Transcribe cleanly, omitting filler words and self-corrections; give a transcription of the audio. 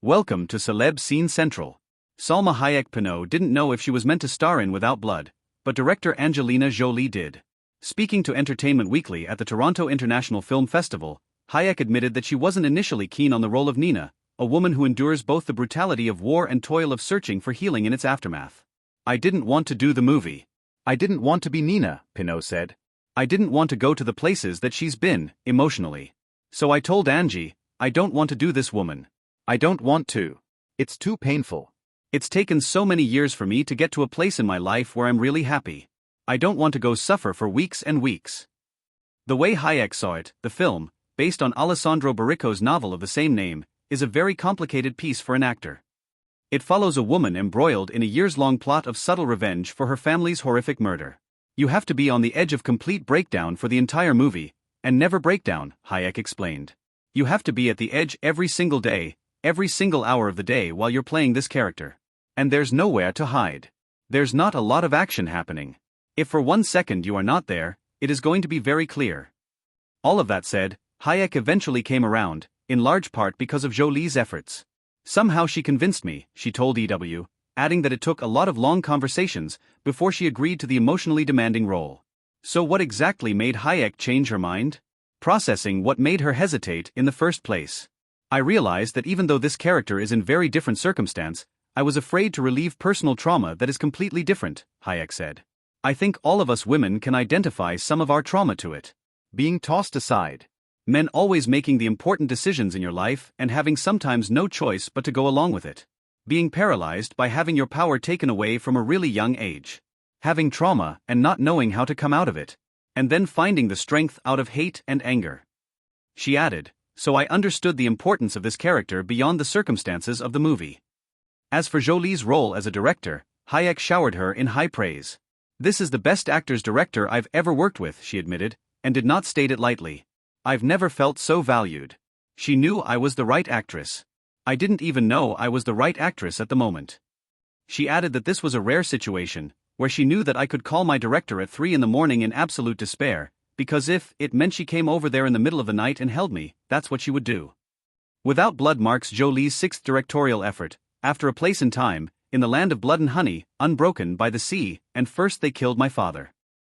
Welcome to Celeb Scene Central. Salma Hayek Pinault didn't know if she was meant to star in Without Blood, but director Angelina Jolie did. Speaking to Entertainment Weekly at the Toronto International Film Festival, Hayek admitted that she wasn't initially keen on the role of Nina, a woman who endures both the brutality of war and toil of searching for healing in its aftermath. "I didn't want to do the movie. I didn't want to be Nina," Pinault said. "I didn't want to go to the places that she's been, emotionally. So I told Angie, I don't want to do this woman. I don't want to. It's too painful. It's taken so many years for me to get to a place in my life where I'm really happy. I don't want to go suffer for weeks and weeks." The way Hayek saw it, the film, based on Alessandro Baricco's novel of the same name, is a very complicated piece for an actor. It follows a woman embroiled in a years-long plot of subtle revenge for her family's horrific murder. "You have to be on the edge of complete breakdown for the entire movie, and never break down," Hayek explained. "You have to be at the edge every single day, every single hour of the day while you're playing this character. And there's nowhere to hide. There's not a lot of action happening. If for 1 second you are not there, it is going to be very clear." All of that said, Hayek eventually came around, in large part because of Jolie's efforts. "Somehow she convinced me," she told EW, adding that it took a lot of long conversations before she agreed to the emotionally demanding role. So what exactly made Hayek change her mind? Processing what made her hesitate in the first place. "I realized that even though this character is in very different circumstance, I was afraid to relieve personal trauma that is completely different," Hayek said. "I think all of us women can identify some of our trauma to it. Being tossed aside. Men always making the important decisions in your life and having sometimes no choice but to go along with it. Being paralyzed by having your power taken away from a really young age. Having trauma and not knowing how to come out of it. And then finding the strength out of hate and anger." She added, "So I understood the importance of this character beyond the circumstances of the movie." As for Jolie's role as a director, Hayek showered her in high praise. "This is the best actor's director I've ever worked with," she admitted, and did not state it lightly. "I've never felt so valued. She knew I was the right actress. I didn't even know I was the right actress at the moment." She added that this was a rare situation, where she knew that I could call my director at 3 a.m. in absolute despair, because if it meant she came over there in the middle of the night and held me, that's what she would do. Without Blood marks Jolie's 6th directorial effort, after A Place in Time, In the Land of Blood and Honey, Unbroken by the Sea, and First They Killed My Father.